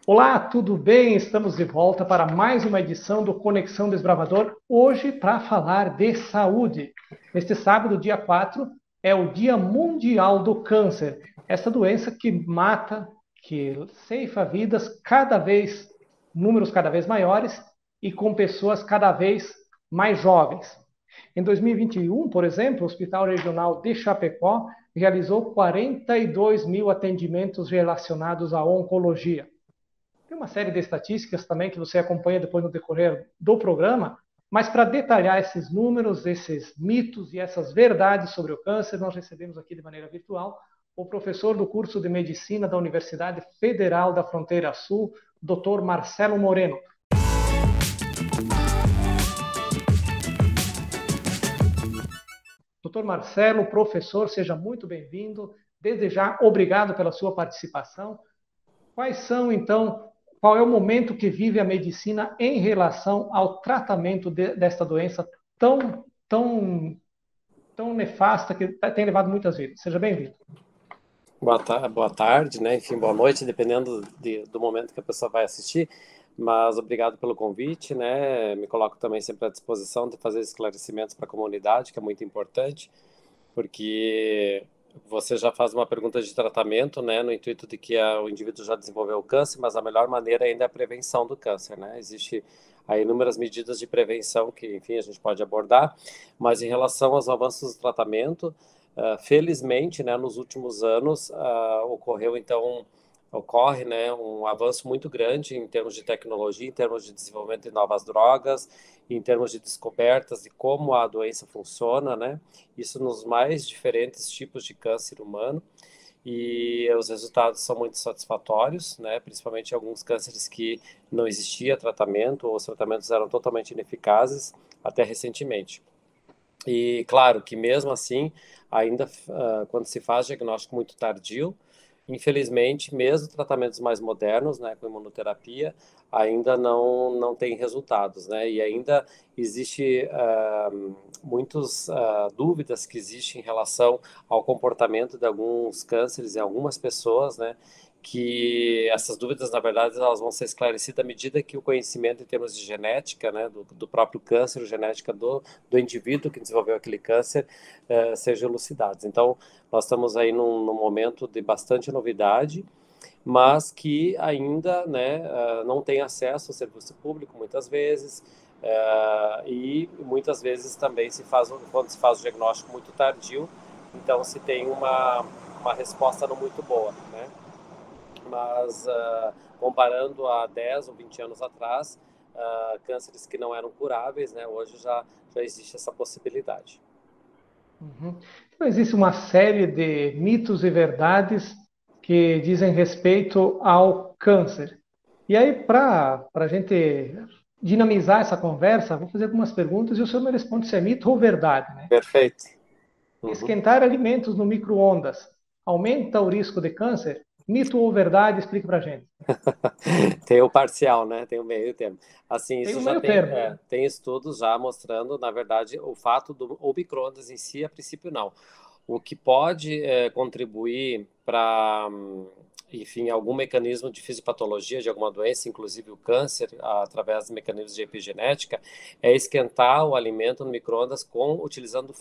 Olá, tudo bem? Estamos de volta para mais uma edição do Conexão Desbravador, hoje para falar de saúde. Neste sábado, dia 4, é o Dia Mundial do Câncer. Essa doença que mata, que ceifa vidas números cada vez maiores e com pessoas cada vez mais jovens. Em 2021, por exemplo, o Hospital Regional de Chapecó realizou 42 mil atendimentos relacionados à oncologia. Tem uma série de estatísticas também que você acompanha depois no decorrer do programa, mas para detalhar esses números, esses mitos e essas verdades sobre o câncer, nós recebemos aqui de maneira virtual o professor do curso de Medicina da Universidade Federal da Fronteira Sul, Dr. Marcelo Moreno. Dr. Marcelo, professor, seja muito bem-vindo. Desde já, obrigado pela sua participação. Quais são, então, qual é o momento que vive a medicina em relação ao tratamento desta doença tão nefasta que tem levado muitas vidas? Seja bem-vindo. Boa tarde, né? Enfim, boa noite, dependendo do momento que a pessoa vai assistir. Mas obrigado pelo convite, né? Me coloco também sempre à disposição de fazer esclarecimentos para a comunidade, que é muito importante, porque você já faz uma pergunta de tratamento, né? No intuito de que o indivíduo já desenvolveu o câncer, mas a melhor maneira ainda é a prevenção do câncer, né? Existe aí inúmeras medidas de prevenção que, enfim, a gente pode abordar, mas em relação aos avanços do tratamento, felizmente, né, nos últimos anos, ocorre, né, um avanço muito grande em termos de tecnologia, em termos de desenvolvimento de novas drogas, em termos de descobertas de como a doença funciona, né, isso nos mais diferentes tipos de câncer humano, e os resultados são muito satisfatórios, né, principalmente alguns cânceres que não existia tratamento, ou os tratamentos eram totalmente ineficazes, até recentemente. E claro que mesmo assim, ainda quando se faz diagnóstico muito tardio, infelizmente, mesmo tratamentos mais modernos, né, com imunoterapia, ainda não tem resultados, né, e ainda existe muitas dúvidas que existem em relação ao comportamento de alguns cânceres em algumas pessoas, né, que essas dúvidas, na verdade, elas vão ser esclarecidas à medida que o conhecimento em termos de genética, né, do próprio câncer, genética do indivíduo que desenvolveu aquele câncer, seja elucidados. Então, nós estamos aí num momento de bastante novidade, mas que ainda, né, não tem acesso ao serviço público muitas vezes, e muitas vezes também quando se faz o diagnóstico muito tardio, então se tem uma resposta não muito boa, né? Mas comparando a 10 ou 20 anos atrás, cânceres que não eram curáveis, né, hoje já existe essa possibilidade. Uhum. Então, existe uma série de mitos e verdades que dizem respeito ao câncer. E aí, para a gente dinamizar essa conversa, vou fazer algumas perguntas e o senhor me responde se é mito ou verdade, né? Perfeito. Uhum. Esquentar alimentos no micro-ondas aumenta o risco de câncer? Mito ou verdade? Explique para a gente. Tem o parcial, né? Tem o meio termo. Assim, Tem isso um já meio termo. tem estudos já mostrando, na verdade, o fato do o micro-ondas em si, a princípio, não. O que pode contribuir para, enfim, algum mecanismo de fisiopatologia de alguma doença, inclusive o câncer, através de mecanismos de epigenética, é esquentar o alimento no micro-ondas utilizando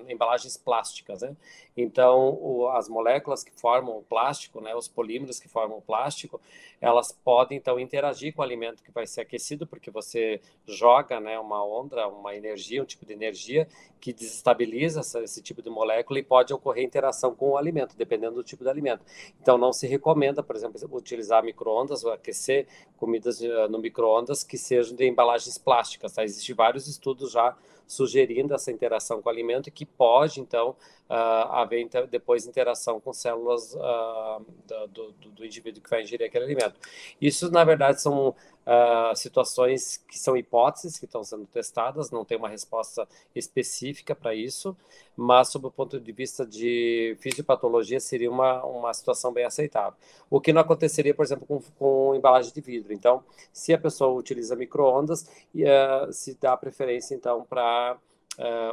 embalagens plásticas, né? Então, as moléculas que formam o plástico, né, os polímeros que formam o plástico, elas podem, então, interagir com o alimento que vai ser aquecido, porque você joga, né, uma onda, uma energia, um tipo de energia que desestabiliza esse tipo de molécula e pode ocorrer interação com o alimento, dependendo do tipo de alimento. Então, não se recomenda, por exemplo, utilizar micro-ondas ou aquecer comidas no micro-ondas que sejam de embalagens plásticas. Tá? Existem vários estudos já sugerindo essa interação com o alimento e que pode, então, haver depois interação com células do indivíduo que vai ingerir aquele alimento. Isso, na verdade, são situações que são hipóteses que estão sendo testadas, não tem uma resposta específica para isso, mas, sob o ponto de vista de fisiopatologia, seria uma situação bem aceitável. O que não aconteceria, por exemplo, com embalagem de vidro. Então, se a pessoa utiliza micro-ondas, se dá preferência, então, para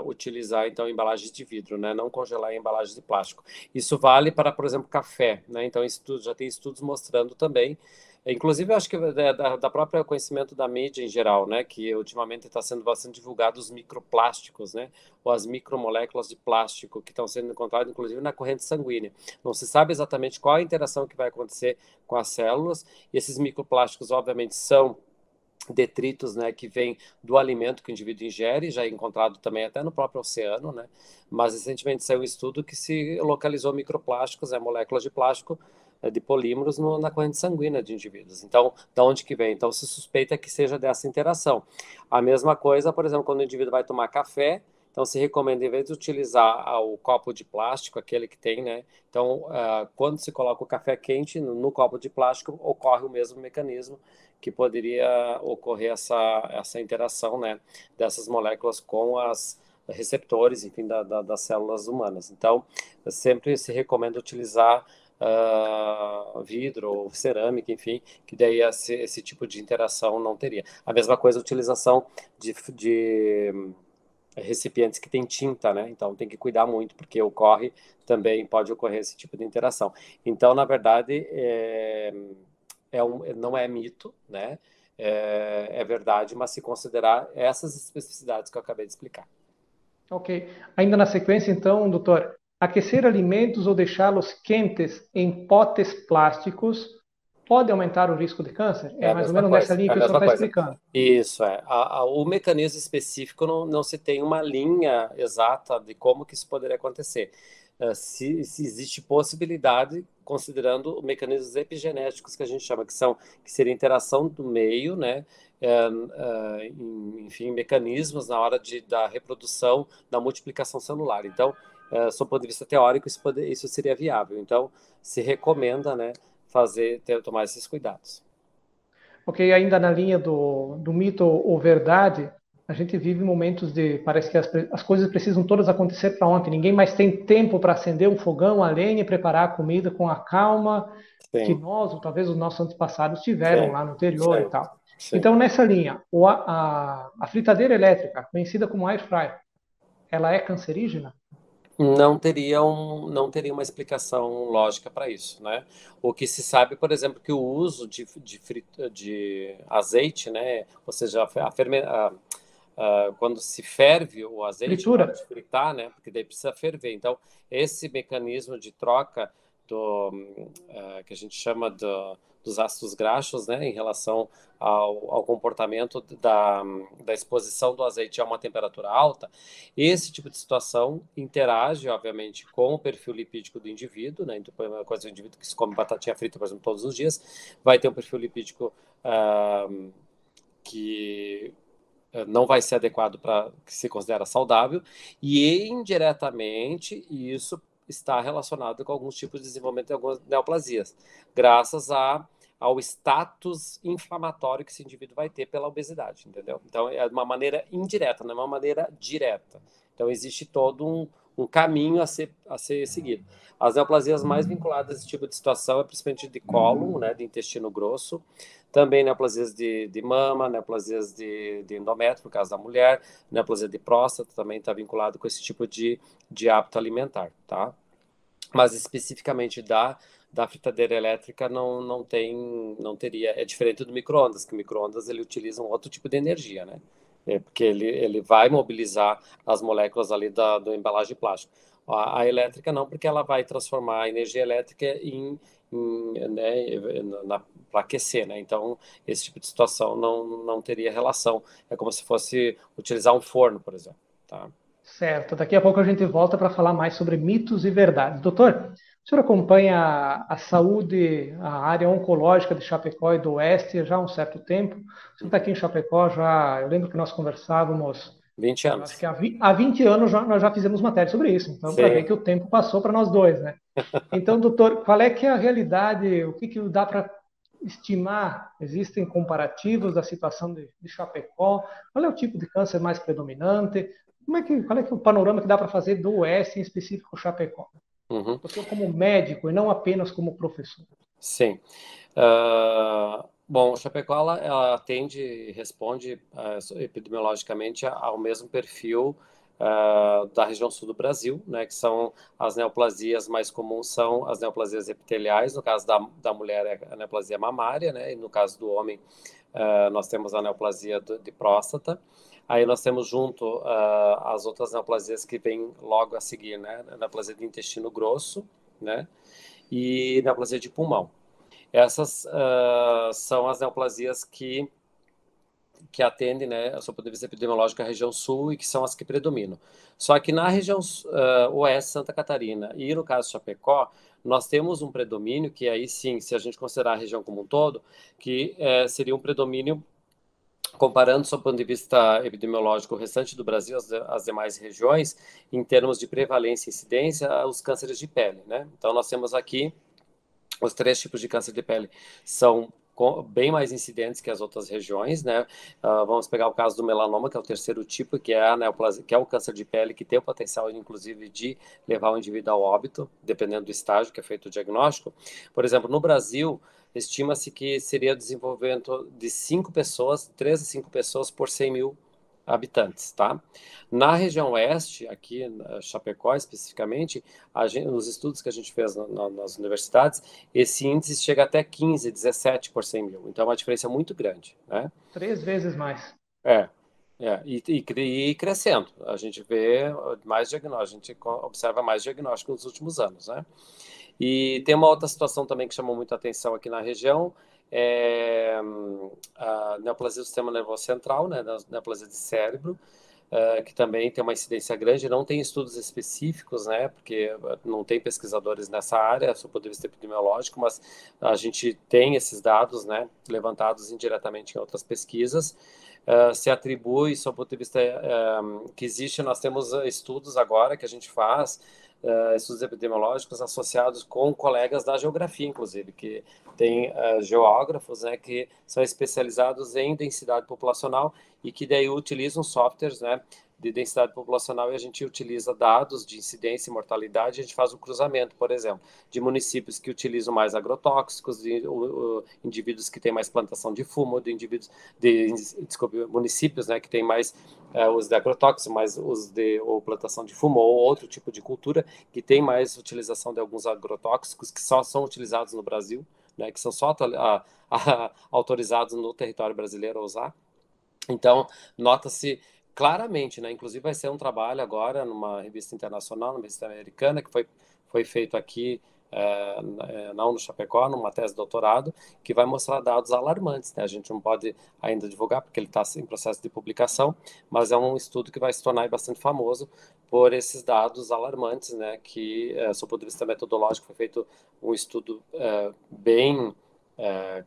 utilizar então embalagens de vidro, né? Não congelar em embalagens de plástico. Isso vale para, por exemplo, café, né? Então já tem estudos mostrando também Inclusive, eu acho que da própria conhecimento da mídia em geral, né, que ultimamente está sendo bastante divulgado os microplásticos, né, ou as micromoléculas de plástico que estão sendo encontradas, inclusive, na corrente sanguínea. Não se sabe exatamente qual a interação que vai acontecer com as células, e esses microplásticos, obviamente, são detritos, né, que vêm do alimento que o indivíduo ingere, já é encontrado também até no próprio oceano, né, mas recentemente saiu um estudo que se localizou microplásticos, moléculas de plástico, de polímeros na corrente sanguínea de indivíduos. Então, da onde que vem? Então, se suspeita que seja dessa interação. A mesma coisa, por exemplo, quando o indivíduo vai tomar café, então se recomenda, em vez de utilizar o copo de plástico, aquele que tem, né? Então, quando se coloca o café quente no copo de plástico, ocorre o mesmo mecanismo que poderia ocorrer essa interação, né, dessas moléculas com as receptores, enfim, das células humanas. Então, sempre se recomenda utilizar vidro ou cerâmica, enfim, que daí esse tipo de interação não teria. A mesma coisa a utilização de recipientes que tem tinta, né? Então tem que cuidar muito, porque também pode ocorrer esse tipo de interação. Então, na verdade, não é mito, né? É verdade, mas se considerar essas especificidades que eu acabei de explicar. Ok. Ainda na sequência, então, doutor, aquecer alimentos ou deixá-los quentes em potes plásticos pode aumentar o risco de câncer? É É a mais ou mesma menos nessa coisa, linha é a que o senhor mesma está coisa. explicando. Isso é. O mecanismo específico não se tem uma linha exata de como que isso poderia acontecer. Se existe possibilidade, considerando mecanismos epigenéticos que a gente chama, que seria interação do meio, né? Enfim, mecanismos na hora da reprodução, da multiplicação celular. Então, sob o ponto de vista teórico, isso seria viável. Então, se recomenda, né, tomar esses cuidados. Ok, ainda na linha do mito ou verdade, a gente vive momentos parece que as coisas precisam todas acontecer para ontem. Ninguém mais tem tempo para acender um fogão, a lenha e preparar a comida com a calma que Sim, nós, ou talvez os nossos antepassados, tiveram sim, lá no interior e sim, tal. sim. Então, nessa linha, a fritadeira elétrica, conhecida como air fryer, ela é cancerígena? Não teria uma explicação lógica para isso, né? O que se sabe, por exemplo, que o uso de azeite, né? Ou seja, quando se ferve o azeite na hora Fritura? de fritar, né? Porque daí precisa ferver. Então, esse mecanismo de troca que a gente chama dos ácidos graxos, né? Em relação ao comportamento da exposição do azeite a uma temperatura alta, esse tipo de situação interage, obviamente, com o perfil lipídico do indivíduo, né? Então, uma coisa, o indivíduo que se come batatinha frita, por exemplo, todos os dias, vai ter um perfil lipídico que não vai ser adequado para que se considera saudável, e indiretamente isso está relacionado com alguns tipos de desenvolvimento de algumas neoplasias, graças ao status inflamatório que esse indivíduo vai ter pela obesidade, entendeu? Então é uma maneira indireta, não é uma maneira direta. Então existe todo um caminho a ser seguido. As neoplasias mais vinculadas a esse tipo de situação é principalmente de cólon, né, de intestino grosso, também neoplasias de mama, neoplasias de endométrio, no caso da mulher, neoplasia de próstata também está vinculado com esse tipo de hábito alimentar, tá? Mas especificamente da fritadeira elétrica não teria, é diferente do micro-ondas, que o micro-ondas ele utiliza um outro tipo de energia, né? Porque ele vai mobilizar as moléculas ali do embalagem de plástico. A elétrica não, porque ela vai transformar a energia elétrica né, para aquecer, né? Então, esse tipo de situação não teria relação. É como se fosse utilizar um forno, por exemplo, tá? Certo. Daqui a pouco a gente volta para falar mais sobre mitos e verdades. Doutor, o senhor acompanha a saúde, a área oncológica de Chapecó e do Oeste já há um certo tempo. O senhor está aqui em Chapecó já, eu lembro que nós conversávamos, 20 eu acho que anos. há 20 anos nós já fizemos matéria sobre isso. Então, para ver Sim. que o tempo passou para nós dois, né? Então, doutor, qual é que é a realidade? O que dá para estimar? Existem comparativos da situação de Chapecó? Qual é o tipo de câncer mais predominante? Qual é que é o panorama que dá para fazer do Oeste, em específico Chapecó? Uhum. O senhor como médico e não apenas como professor. Sim. Bom, Chapecó, ela atende e responde epidemiologicamente ao mesmo perfil da região sul do Brasil, né, que são as neoplasias mais comuns, são as neoplasias epiteliais, no caso da mulher é a neoplasia mamária, né, e no caso do homem nós temos a neoplasia de próstata. Aí nós temos junto as outras neoplasias que vêm logo a seguir, né, a neoplasia de intestino grosso, né, e neoplasia de pulmão. Essas são as neoplasias que atendem, né, a sua ponto de vista epidemiológico, a região sul e que são as que predominam. Só que na região oeste, Santa Catarina e no caso Chapecó, nós temos um predomínio que aí sim, se a gente considerar a região como um todo, que seria um predomínio comparando, do ponto de vista epidemiológico, o restante do Brasil, as demais regiões, em termos de prevalência e incidência, os cânceres de pele, né? Então, nós temos aqui os 3 tipos de câncer de pele são bem mais incidentes que as outras regiões, né? Vamos pegar o caso do melanoma, que é o 3º tipo, que é a neoplasia, que é o câncer de pele, que tem o potencial, inclusive, de levar o indivíduo ao óbito, dependendo do estágio que é feito o diagnóstico. Por exemplo, no Brasil, estima-se que seria o desenvolvimento de 5 pessoas, 3 a 5 pessoas por 100 mil habitantes, tá? Na região oeste, aqui em Chapecó especificamente, nos estudos que a gente fez nas universidades, esse índice chega até 15, 17 por 100 mil. Então é uma diferença muito grande, né? 3 vezes mais. E crescendo. A gente vê mais diagnóstico, a gente observa mais diagnóstico nos últimos anos, né? E tem uma outra situação também que chamou muita atenção aqui na região, a neoplasia do sistema nervoso central, né, a neoplasia de cérebro, que também tem uma incidência grande, não tem estudos específicos, né, porque não tem pesquisadores nessa área, do ponto de vista epidemiológico, mas a gente tem esses dados, né, levantados indiretamente em outras pesquisas. Se atribui, do ponto de vista que existe, nós temos estudos agora que a gente faz, estudos epidemiológicos associados com colegas da geografia, inclusive, que tem geógrafos, né, que são especializados em densidade populacional e que daí utilizam softwares, né, de densidade populacional, e a gente utiliza dados de incidência e mortalidade, a gente faz o cruzamento, por exemplo, de municípios que utilizam mais agrotóxicos, de indivíduos que têm mais plantação de fumo, municípios, né, que têm mais uso de agrotóxicos, mais uso ou plantação de fumo, ou outro tipo de cultura que tem mais utilização de alguns agrotóxicos que só são utilizados no Brasil, né, que são só autorizados no território brasileiro a usar. Então, nota-se claramente, né? Inclusive vai ser um trabalho agora numa revista internacional, numa revista americana, que foi feito aqui não no Chapecó, numa tese de doutorado, que vai mostrar dados alarmantes, né? A gente não pode ainda divulgar, porque ele está em processo de publicação, mas é um estudo que vai se tornar bastante famoso por esses dados alarmantes, né? Que, do ponto de vista metodológico, foi feito um estudo bem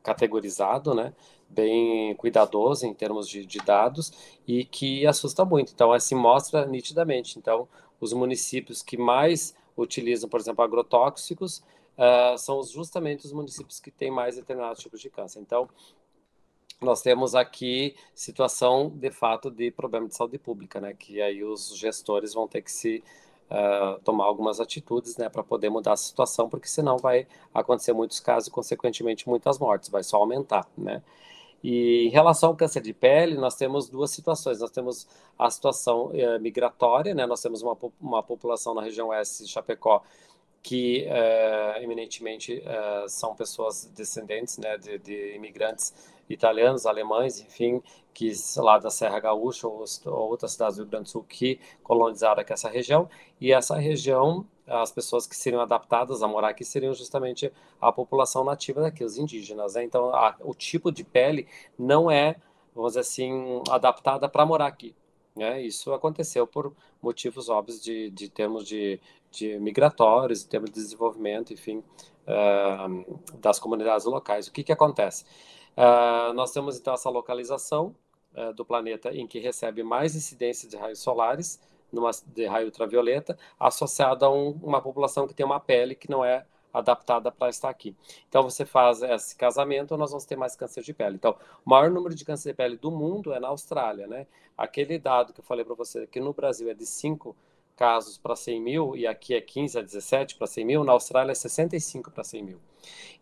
categorizado, né? Bem cuidadoso em termos de dados e que assusta muito. Então, assim, mostra nitidamente. Então, os municípios que mais utilizam, por exemplo, agrotóxicos, são justamente os municípios que têm mais determinados tipos de câncer. Então, nós temos aqui situação, de fato, de problema de saúde pública, né? Que aí os gestores vão ter que tomar algumas atitudes, né, para poder mudar a situação, porque senão vai acontecer muitos casos e, consequentemente, muitas mortes, vai só aumentar, né? E em relação ao câncer de pele, nós temos 2 situações. Nós temos a situação migratória, né? Nós temos uma população na região oeste de Chapecó que eminentemente são pessoas descendentes, né, de imigrantes italianos, alemães, enfim, que lá da Serra Gaúcha ou outras cidades do Rio Grande do Sul que colonizaram aqui essa região, e essa região, as pessoas que seriam adaptadas a morar aqui seriam justamente a população nativa daqui, os indígenas, né? Então, o tipo de pele não é, vamos dizer assim, adaptada para morar aqui, né? Isso aconteceu por motivos óbvios de termos de migratórios, em termos de desenvolvimento, enfim, das comunidades locais. O que acontece? Nós temos, então, essa localização do planeta em que recebe mais incidência de raios solares, de raio ultravioleta, associada a uma população que tem uma pele que não é adaptada para estar aqui. Então, você faz esse casamento, nós vamos ter mais câncer de pele. Então, o maior número de câncer de pele do mundo é na Austrália, né? Aquele dado que eu falei para você, que no Brasil é de 5 casos para 100 mil, e aqui é 15 a 17 para 100 mil, na Austrália é 65 para 100 mil.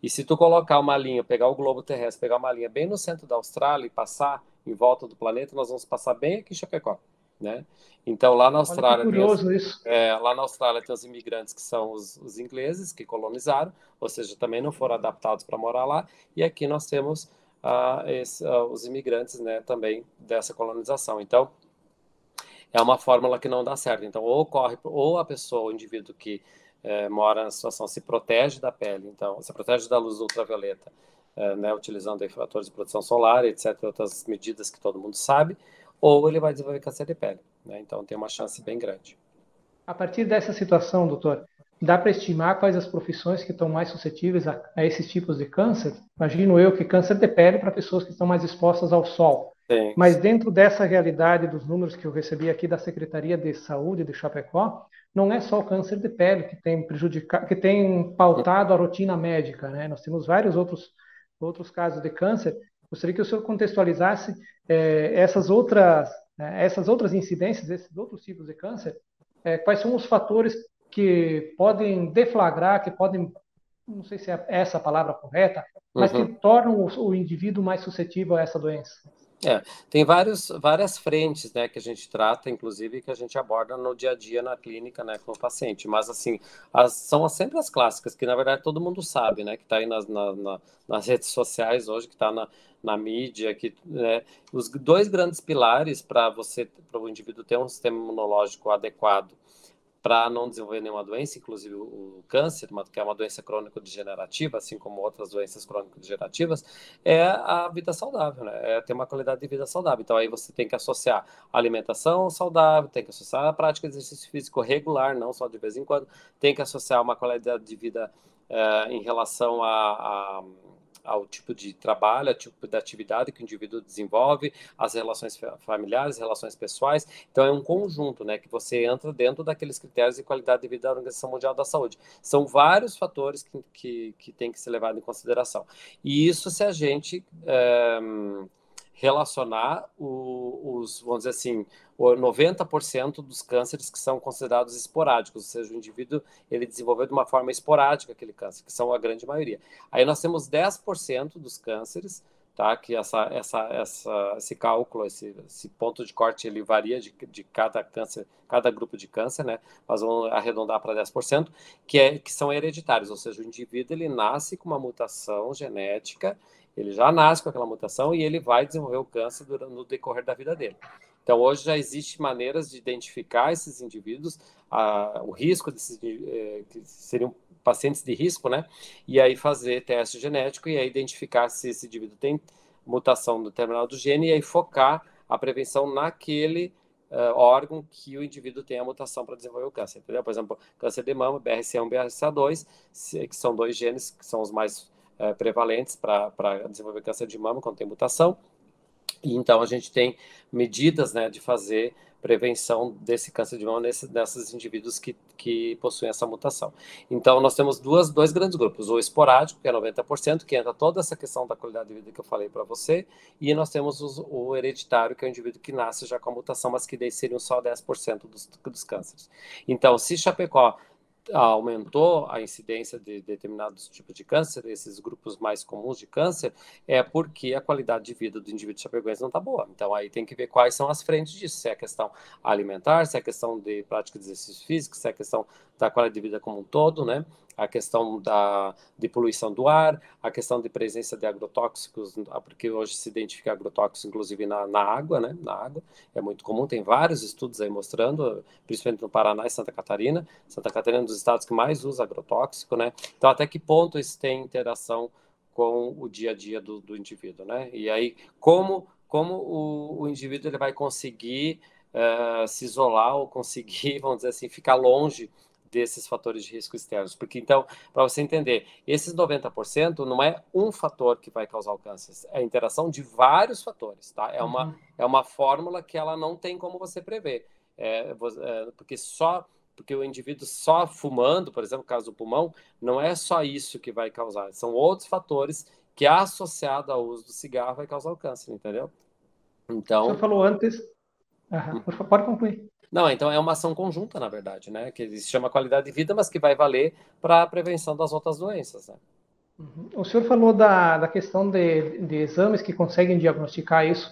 E se tu colocar uma linha, pegar o globo terrestre, pegar uma linha bem no centro da Austrália e passar em volta do planeta, nós vamos passar bem aqui em Chapecó, né? Então, lá na Olha que Austrália curioso isso. lá na Austrália tem os imigrantes que são os ingleses que colonizaram, ou seja, também não foram adaptados para morar lá, e aqui nós temos os imigrantes, né, também dessa colonização. Então, é uma fórmula que não dá certo. Então, ou a pessoa, o indivíduo que mora na situação se protege da pele, então, se protege da luz ultravioleta, né, utilizando aí fatores de proteção solar, etc., outras medidas que todo mundo sabe, ou ele vai desenvolver câncer de pele, né? Então, tem uma chance bem grande. A partir dessa situação, doutor, dá para estimar quais as profissões que estão mais suscetíveis a esses tipos de câncer? Imagino eu que câncer de pele para pessoas que estão mais expostas ao sol. Sim. Mas dentro dessa realidade dos números que eu recebi aqui da Secretaria de Saúde de Chapecó, não é só o câncer de pele que tem prejudicado, que tem pautado a rotina médica, né? Nós temos vários outros casos de câncer. Gostaria que o senhor contextualizasse essas outras incidências, esses outros tipos de câncer, quais são os fatores que podem deflagrar, que podem, não sei se é essa a palavra correta, mas que Uhum. tornam o indivíduo mais suscetível a essa doença? Tem várias frentes, né, que a gente trata, inclusive, que a gente aborda no dia a dia na clínica, né, com o paciente. Mas, assim, são sempre as clássicas, que, na verdade, todo mundo sabe, né, que está aí nas redes sociais hoje, que está na mídia, que, né, os dois grandes pilares para o indivíduo ter um sistema imunológico adequado para não desenvolver nenhuma doença, inclusive o câncer, que é uma doença crônico-degenerativa, assim como outras doenças crônico-degenerativas, é a vida saudável, né? É ter uma qualidade de vida saudável. Então, aí você tem que associar a alimentação saudável, tem que associar a prática de exercício físico regular, não só de vez em quando, tem que associar uma qualidade de vida em relação ao tipo de trabalho, ao tipo de atividade que o indivíduo desenvolve, as relações familiares, relações pessoais. Então, é um conjunto, né, que você entra dentro daqueles critérios de qualidade de vida da Organização Mundial da Saúde. São vários fatores que tem que ser levado em consideração. E isso se a gente relacionar vamos dizer assim, o 90% dos cânceres que são considerados esporádicos, ou seja, o indivíduo ele desenvolveu de uma forma esporádica aquele câncer, que são a grande maioria. Aí nós temos 10% dos cânceres, tá? Que esse cálculo, esse ponto de corte, ele varia de cada câncer, cada grupo de câncer, né? Mas vamos arredondar para 10%, que são hereditários, ou seja, o indivíduo ele nasce com uma mutação genética, ele já nasce com aquela mutação e ele vai desenvolver o câncer no decorrer da vida dele. Então, hoje já existem maneiras de identificar esses indivíduos, o risco desses, que seriam pacientes de risco, né? E aí fazer teste genético e aí identificar se esse indivíduo tem mutação no determinado gene e aí focar a prevenção naquele órgão que o indivíduo tem a mutação para desenvolver o câncer, entendeu? Por exemplo, câncer de mama, BRCA1 e BRCA2, que são dois genes que são os mais prevalentes para desenvolver câncer de mama quando tem mutação. E então a gente tem medidas, né, de fazer prevenção desse câncer de mama nesses indivíduos que possuem essa mutação. Então nós temos dois grandes grupos, o esporádico, que é 90%, que entra toda essa questão da qualidade de vida que eu falei para você, e nós temos o hereditário, que é o indivíduo que nasce já com a mutação, mas que daí seriam só 10% dos cânceres. Então, se Chapecó aumentou a incidência de determinados tipos de câncer, esses grupos mais comuns de câncer, é porque a qualidade de vida do indivíduo chapecoense não está boa. Então, aí tem que ver quais são as frentes disso, se é a questão alimentar, se é a questão de prática de exercício físico, se é a questão da qualidade de vida como um todo, né? A questão de poluição do ar, a questão de presença de agrotóxicos, porque hoje se identifica agrotóxicos, inclusive na água, né? Na água, é muito comum, tem vários estudos aí mostrando, principalmente no Paraná e Santa Catarina. Santa Catarina é um dos estados que mais usa agrotóxico, né? Então, até que ponto isso tem interação com o dia a dia do indivíduo, né? E aí, como o indivíduo ele vai conseguir se isolar ou conseguir, vamos dizer assim, ficar longe desses fatores de risco externos. Porque, então, para você entender, esses 90% não é um fator que vai causar o câncer, é a interação de vários fatores, tá? É uma fórmula que ela não tem como você prever. Porque o indivíduo só fumando, por exemplo, no caso do pulmão, não é só isso que vai causar, são outros fatores que, associado ao uso do cigarro, vai causar o câncer, entendeu? O senhor Então, falou antes. Por favor, pode concluir. não, então é uma ação conjunta, na verdade, né? Que se chama qualidade de vida, mas que vai valer para a prevenção das outras doenças, né? O senhor falou da questão de exames que conseguem diagnosticar isso.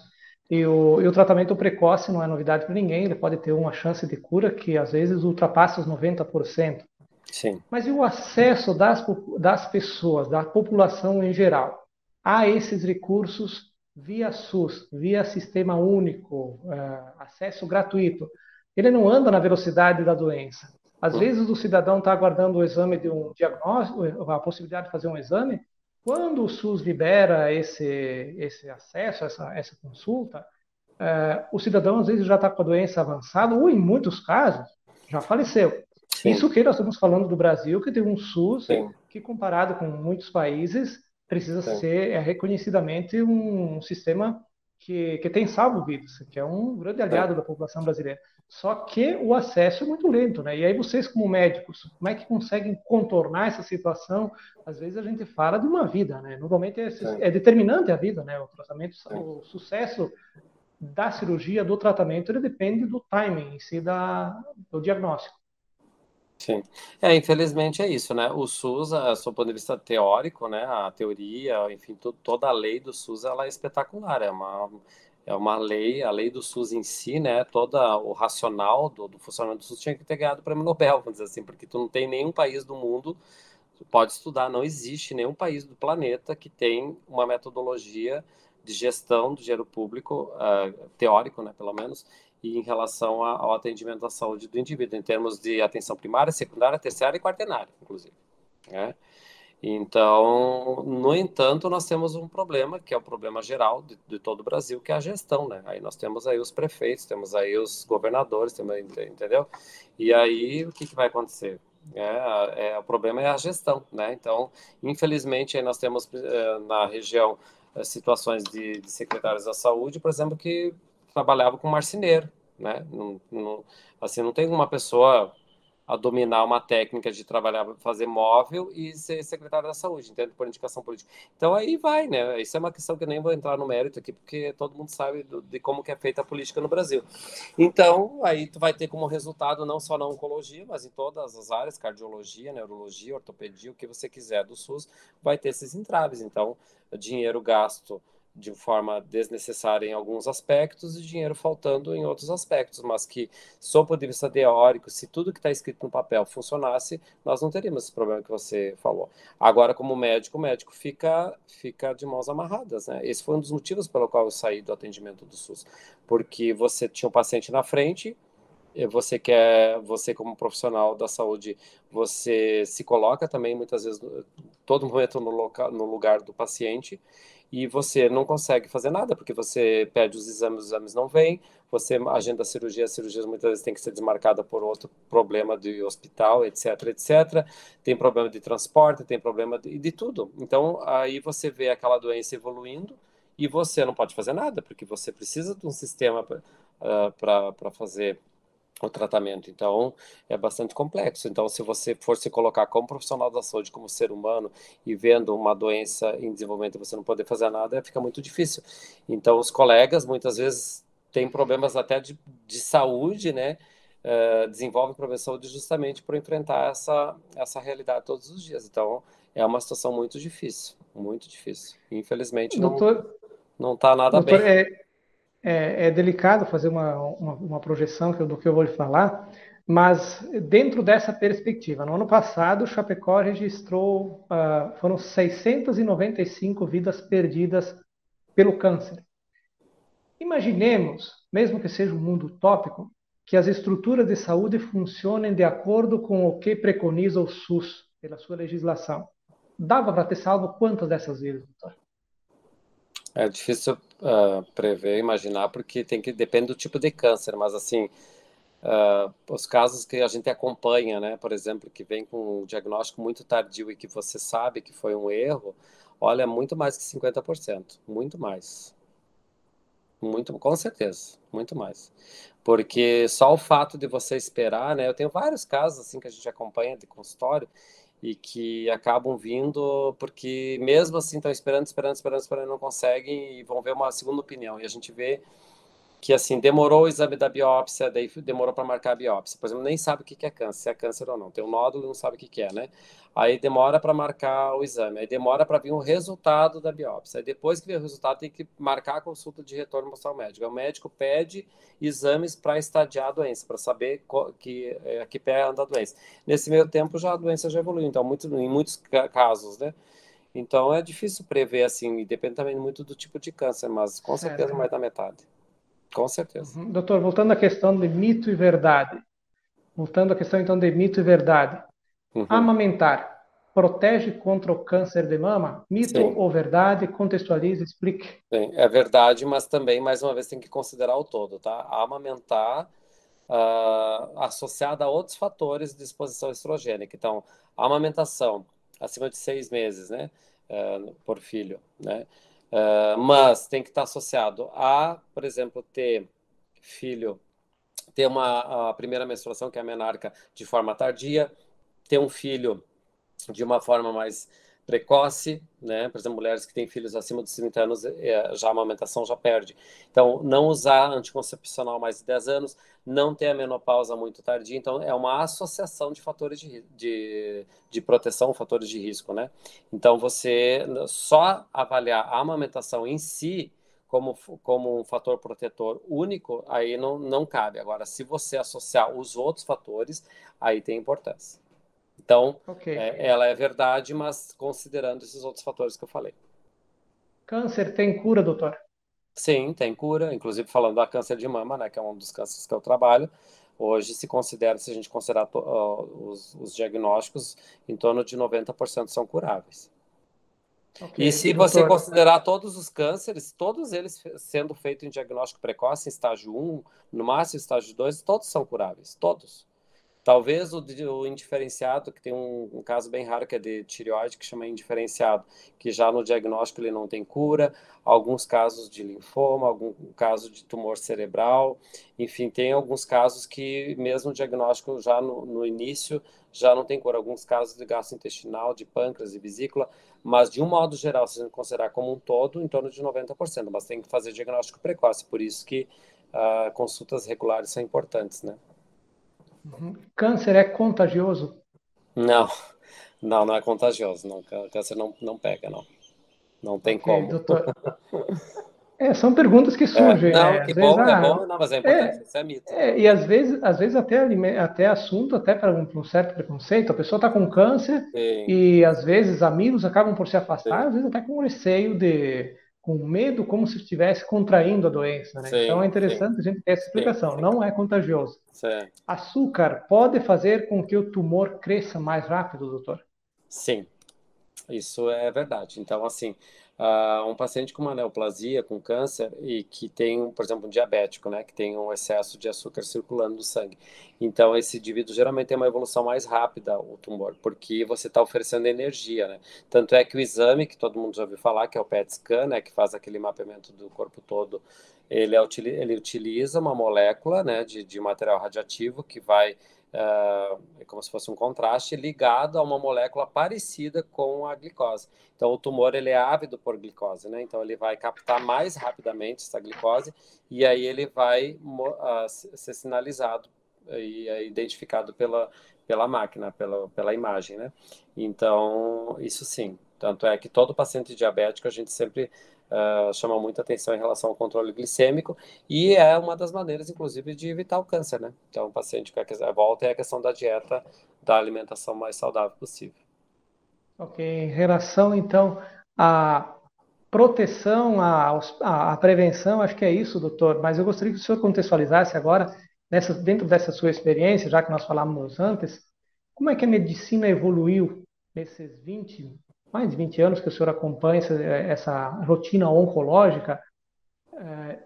E o tratamento precoce não é novidade para ninguém, ele pode ter uma chance de cura que às vezes ultrapassa os 90%. Sim. Mas e o acesso das pessoas, da população em geral, a esses recursos via SUS, via Sistema Único, acesso gratuito? Ele não anda na velocidade da doença. Às vezes o cidadão está aguardando o exame de um diagnóstico, a possibilidade de fazer um exame. Quando o SUS libera esse acesso, essa consulta, o cidadão às vezes já está com a doença avançada, ou em muitos casos, já faleceu. Sim, Isso que nós estamos falando do Brasil, que tem um SUS sim, que, comparado com muitos países, precisa sim, ser reconhecidamente um sistema que tem salvo vidas, que é um grande sim. aliado da população brasileira. Só que o acesso é muito lento, né? E aí vocês, como médicos, como é que conseguem contornar essa situação? Às vezes a gente fala de uma vida, né? Normalmente Sim, é determinante a vida, né? O tratamento, sim. o sucesso da cirurgia, do tratamento, ele depende do timing em si do diagnóstico. Sim. Infelizmente é isso, né? O SUS, do ponto de vista teórico, né? A teoria, enfim, toda a lei do SUS, ela é espetacular. É uma lei, a lei do SUS em si, né? Todo o racional do funcionamento do SUS tinha que ter ganhado o prêmio Nobel, vamos dizer assim, porque tu não tem nenhum país do mundo, tu pode estudar, não existe nenhum país do planeta que tem uma metodologia de gestão do dinheiro público, teórico, né, pelo menos, e em relação ao atendimento à saúde do indivíduo, em termos de atenção primária, secundária, terciária e quaternária, inclusive. Né? Então, no entanto, nós temos um problema, que é o problema geral de todo o Brasil, que é a gestão, né? Aí nós temos aí os prefeitos, temos aí os governadores, entendeu? E aí, o que vai acontecer? O problema é a gestão, né? Então, infelizmente, aí nós temos na região situações de secretários da saúde, por exemplo, que trabalhavam com marceneiro, né? Assim, não tem uma pessoa a dominar uma técnica de trabalhar, fazer móvel e ser secretário da saúde, entende? Por indicação política. Então aí vai, né? Isso é uma questão que eu nem vou entrar no mérito aqui, porque todo mundo sabe de como que é feita a política no Brasil. Então, aí tu vai ter como resultado não só na oncologia, mas em todas as áreas, cardiologia, neurologia, ortopedia, o que você quiser do SUS, vai ter esses entraves. Então, dinheiro gasto de forma desnecessária em alguns aspectos e dinheiro faltando em outros aspectos, mas que, sob o ponto de vista teórico, se tudo que está escrito no papel funcionasse, nós não teríamos esse problema que você falou. Agora, como médico, o médico fica de mãos amarradas, né? Esse foi um dos motivos pelo qual eu saí do atendimento do SUS, porque você tinha um paciente na frente, você como profissional da saúde, você se coloca também muitas vezes todo momento no lugar do paciente e você não consegue fazer nada porque você pede os exames não vêm, você agenda as cirurgias muitas vezes tem que ser desmarcada por outro problema de hospital, etc, etc. Tem problema de transporte, tem problema de tudo. Então aí você vê aquela doença evoluindo e você não pode fazer nada porque você precisa de um sistema para fazer o tratamento. Então, é bastante complexo. Então, se você for se colocar como profissional da saúde, como ser humano, e vendo uma doença em desenvolvimento e você não poder fazer nada, fica muito difícil. Então, os colegas, muitas vezes, têm problemas até de saúde, né? Desenvolvem problemas de saúde justamente por enfrentar essa realidade todos os dias. Então, é uma situação muito difícil, muito difícil. Infelizmente, Doutor, não está nada doutor, bem. é delicado fazer uma projeção do que eu vou lhe falar, mas dentro dessa perspectiva, no ano passado, Chapecó registrou, foram 695 vidas perdidas pelo câncer. Imaginemos, mesmo que seja um mundo utópico, que as estruturas de saúde funcionem de acordo com o que preconiza o SUS pela sua legislação. Dava para ter salvo quantas dessas vidas, doutor? É difícil prever, imaginar, porque depende do tipo de câncer, mas assim, os casos que a gente acompanha, né, por exemplo, que vem com um diagnóstico muito tardio e que você sabe que foi um erro, olha, muito mais que 50%, muito mais, muito, com certeza, muito mais. Porque só o fato de você esperar, né, eu tenho vários casos assim que a gente acompanha de consultório, e que acabam vindo porque mesmo assim estão esperando, esperando, esperando, esperando, não conseguem e vão ver uma segunda opinião. E a gente vê que assim, demorou o exame da biópsia, daí demorou para marcar a biópsia. Por exemplo, nem sabe o que é câncer, se é câncer ou não. Tem um nódulo e não sabe o que é, né? Aí demora para marcar o exame, aí demora para vir o resultado da biópsia. Aí depois que vem o resultado, tem que marcar a consulta de retorno mostrar ao médico. Aí o médico pede exames para estadiar a doença, para saber que pé anda a doença. Nesse meio tempo, já a doença já evoluiu, então, em muitos casos, né? Então, é difícil prever, assim, depende também muito do tipo de câncer, mas com certeza Certo. mais da metade. Com certeza. Uhum. Doutor, voltando à questão de mito e verdade. Voltando à questão, então, de mito e verdade. Uhum. Amamentar protege contra o câncer de mama? Mito Sim, ou verdade? Contextualize, explique. sim, é verdade, mas também, mais uma vez, tem que considerar o todo, tá? A amamentar, associada a outros fatores de exposição estrogênica. Então, a amamentação acima de 6 meses, né, por filho, né? Mas tem que estar associado a, por exemplo, ter filho, ter a primeira menstruação, que é a menarca, de forma tardia, ter um filho de uma forma mais precoce, né? Por exemplo, mulheres que têm filhos acima dos 30 anos, já a amamentação já perde. Então, não usar anticoncepcional mais de 10 anos, não ter a menopausa muito tardia. Então, é uma associação de fatores de proteção, fatores de risco, né? Então, você só avaliar a amamentação em si como um fator protetor único, aí não cabe. Agora, se você associar os outros fatores, aí tem importância. Então, Ok. ela é verdade, mas considerando esses outros fatores que eu falei. Câncer tem cura, doutor? Sim, tem cura, inclusive falando da câncer de mama, né, que é um dos cânceres que eu trabalho. Hoje se considera, se a gente considerar os diagnósticos, em torno de 90% são curáveis. Ok. E se você Doutor, considerar todos os cânceres, todos eles sendo feitos em diagnóstico precoce, em estágio 1, no máximo estágio 2, todos são curáveis, todos. Talvez o indiferenciado, que tem um caso bem raro que é de tireoide, que chama indiferenciado, que já no diagnóstico ele não tem cura, alguns casos de linfoma, algum caso de tumor cerebral, enfim, tem alguns casos que mesmo o diagnóstico já no início já não tem cura, alguns casos de gastrointestinal, de pâncreas e vesícula, mas de um modo geral, se a gente considerar como um todo, em torno de 90%, mas tem que fazer diagnóstico precoce, por isso que consultas regulares são importantes, né? uhum. Câncer é contagioso? Não, não é contagioso. Não, câncer não pega, não. Não tem Ok, como. doutor. São perguntas que surgem, Não, né? que Às vezes, bom, é bom, não, mas é importante, é, isso é mito. e às vezes até, até assunto, até para um certo preconceito. A pessoa está com câncer Sim, e às vezes amigos acabam por se afastar, sim, às vezes até com receio com medo, como se estivesse contraindo a doença, né? Então é sim, sim, interessante a gente ter essa sim, explicação. sim, Não é contagioso. sim. Açúcar pode fazer com que o tumor cresça mais rápido, doutor? Sim. Isso é verdade. Então, assim, um paciente com uma neoplasia, com câncer, e que tem, por exemplo, um diabético, né, que tem um excesso de açúcar circulando no sangue. Então, esse indivíduo geralmente tem uma evolução mais rápida, o tumor, porque você está oferecendo energia, né? Tanto é que o exame, que todo mundo já ouviu falar, que é o PET scan, né, que faz aquele mapeamento do corpo todo, ele utiliza uma molécula, né, de material radioativo que vai é como se fosse um contraste ligado a uma molécula parecida com a glicose. Então, o tumor ele é ávido por glicose, né? Então, ele vai captar mais rapidamente essa glicose e aí ele vai ser sinalizado e é identificado pela máquina, pela imagem, né? Então, isso sim. Tanto é que todo paciente diabético a gente sempre chama muita atenção em relação ao controle glicêmico e é uma das maneiras, inclusive, de evitar o câncer, né? Então, o paciente que a volta é a questão da dieta, da alimentação mais saudável possível. Ok, em relação então à proteção, à prevenção, acho que é isso, doutor. Mas eu gostaria que o senhor contextualizasse agora, dentro dessa sua experiência, já que nós falamos antes, como é que a medicina evoluiu nesses mais de 20 anos que o senhor acompanha essa rotina oncológica,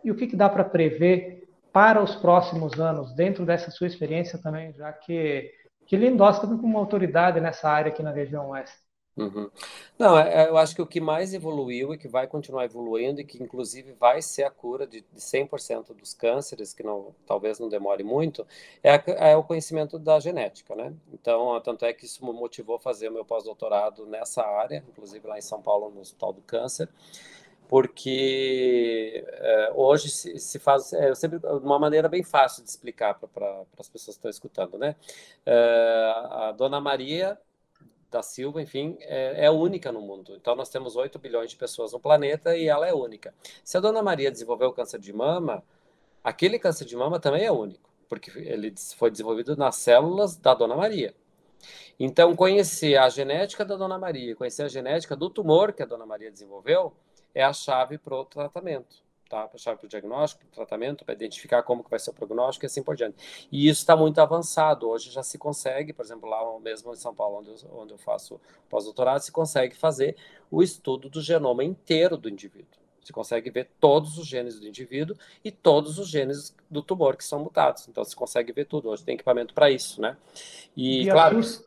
e o que dá para prever para os próximos anos, dentro dessa sua experiência também, já que ele endossa também como uma autoridade nessa área aqui na região oeste. Uhum. Não, eu acho que o que mais evoluiu e que vai continuar evoluindo e que inclusive vai ser a cura de 100% dos cânceres, que não, talvez não demore muito, é o conhecimento da genética, né? Então, tanto é que isso me motivou a fazer o meu pós-doutorado nessa área, inclusive lá em São Paulo, no Hospital do Câncer, porque hoje se faz sempre de uma maneira bem fácil de explicar para as pessoas que estão escutando, né? A Dona Maria da Silva, enfim, é única no mundo. Então, nós temos 8 bilhões de pessoas no planeta e ela é única. Se a Dona Maria desenvolveu o câncer de mama, aquele câncer de mama também é único, porque ele foi desenvolvido nas células da Dona Maria. Então, conhecer a genética da Dona Maria, conhecer a genética do tumor que a Dona Maria desenvolveu, é a chave para o tratamento, tá? A chave para o diagnóstico, para o tratamento, para identificar como que vai ser o prognóstico e assim por diante. E isso está muito avançado. Hoje já se consegue, por exemplo, lá mesmo em São Paulo, onde eu faço pós-doutorado, se consegue fazer o estudo do genoma inteiro do indivíduo. Você consegue ver todos os genes do indivíduo e todos os genes do tumor que são mutados. Então, você consegue ver tudo. Hoje tem equipamento para isso, né? E, Via claro, SUS?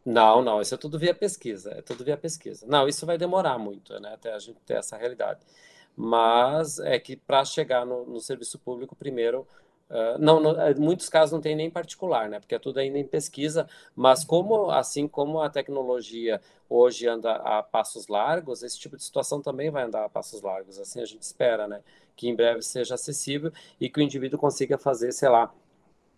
não, isso é tudo via pesquisa, é tudo via pesquisa. Não, isso vai demorar muito, né, até a gente ter essa realidade. Mas é que para chegar no serviço público, primeiro, em muitos casos não tem nem particular, né, porque é tudo ainda em pesquisa, mas assim como a tecnologia hoje anda a passos largos, esse tipo de situação também vai andar a passos largos, assim a gente espera, né, que em breve seja acessível e que o indivíduo consiga fazer, sei lá,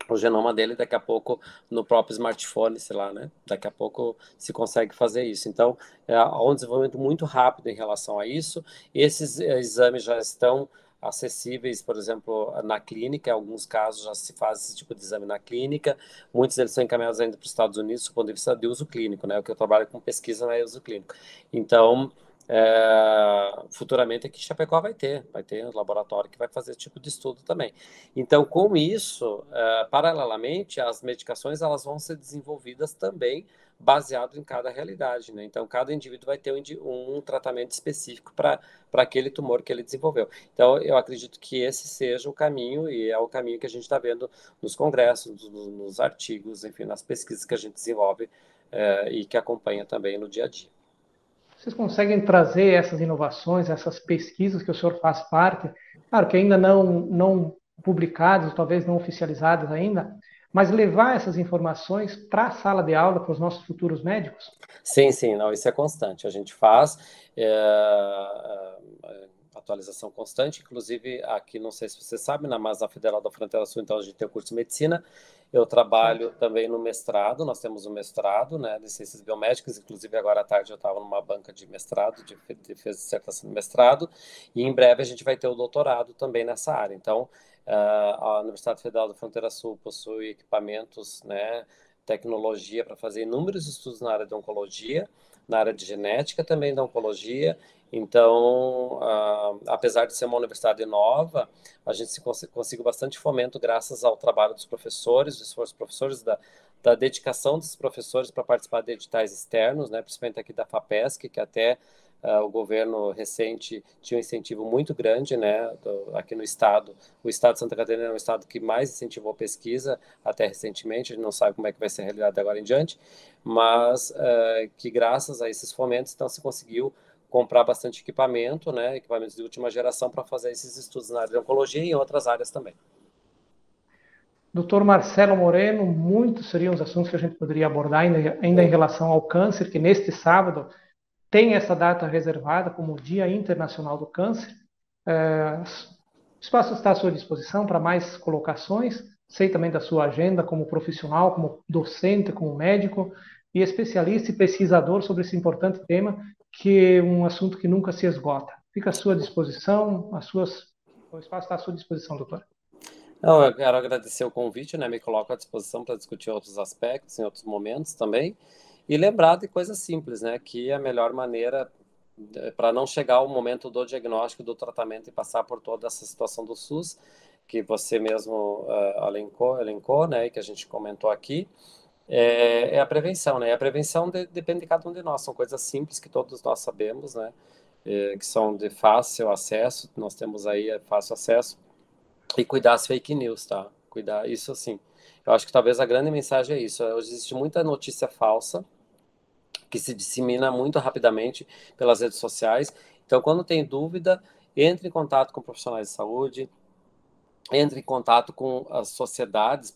o genoma dele daqui a pouco no próprio smartphone, sei lá, né? Daqui a pouco se consegue fazer isso. Então, há um desenvolvimento muito rápido em relação a isso. Esses exames já estão acessíveis, por exemplo, na clínica. Em alguns casos já se faz esse tipo de exame na clínica. Muitos deles são encaminhados ainda para os Estados Unidos do ponto de vista de uso clínico, né? O que eu trabalho com pesquisa não é uso clínico. Então, futuramente aqui em Chapecó vai ter um laboratório que vai fazer esse tipo de estudo também. Então, com isso, paralelamente, as medicações elas vão ser desenvolvidas também baseado em cada realidade, né? Então, cada indivíduo vai ter um tratamento específico para aquele tumor que ele desenvolveu. Então, eu acredito que esse seja o caminho e é o caminho que a gente está vendo nos congressos, nos artigos, enfim, nas pesquisas que a gente desenvolve e que acompanha também no dia a dia. Vocês conseguem trazer essas inovações, essas pesquisas que o senhor faz parte, claro que ainda não publicadas, talvez não oficializadas ainda, mas levar essas informações para a sala de aula para os nossos futuros médicos? Sim, não, isso é constante. A gente faz atualização constante, inclusive aqui, não sei se você sabe, mas na Federal da Fronteira Sul, então a gente tem o curso de medicina. Eu trabalho Certo. também no mestrado, nós temos um mestrado, né, de ciências biomédicas, inclusive agora à tarde eu estava numa banca de mestrado, de defesa de dissertação de mestrado, e em breve a gente vai ter o doutorado também nessa área. Então, a Universidade Federal da Fronteira Sul possui equipamentos, né, tecnologia para fazer inúmeros estudos na área de oncologia, na área de genética também da oncologia. Então, apesar de ser uma universidade nova, a gente conseguiu bastante fomento graças ao trabalho dos professores, do esforço dos professores, da dedicação dos professores para participar de editais externos, né, principalmente aqui da FAPESC, que até o governo recente tinha um incentivo muito grande, né, aqui no estado. O estado de Santa Catarina é um estado que mais incentivou pesquisa, até recentemente, a gente não sabe como é que vai ser a realidade agora em diante, mas que graças a esses fomentos, então, se conseguiu comprar bastante equipamento, né, equipamentos de última geração para fazer esses estudos na área de oncologia e em outras áreas também. Doutor Marcelo Moreno, muitos seriam os assuntos que a gente poderia abordar ainda em relação ao câncer, que neste sábado tem essa data reservada como Dia Internacional do Câncer. O espaço está à sua disposição para mais colocações. Sei também da sua agenda como profissional, como docente, como médico e especialista e pesquisador sobre esse importante tema, que é um assunto que nunca se esgota. Fica à sua disposição, o espaço está à sua disposição, doutor. Não, eu quero agradecer o convite, né? Me coloco à disposição para discutir outros aspectos em outros momentos também. E lembrar de coisas simples, né? Que a melhor maneira para não chegar ao momento do diagnóstico, do tratamento e passar por toda essa situação do SUS, que você mesmo elencou, né? E que a gente comentou aqui, é a prevenção, né? E a prevenção depende de cada um de nós. São coisas simples que todos nós sabemos, né? Que são de fácil acesso. Nós temos aí fácil acesso e cuidar as fake news, tá? Cuidar, isso assim. Eu acho que talvez a grande mensagem é isso. Hoje existe muita notícia falsa que se dissemina muito rapidamente pelas redes sociais. Então, quando tem dúvida, entre em contato com profissionais de saúde, entre em contato com as sociedades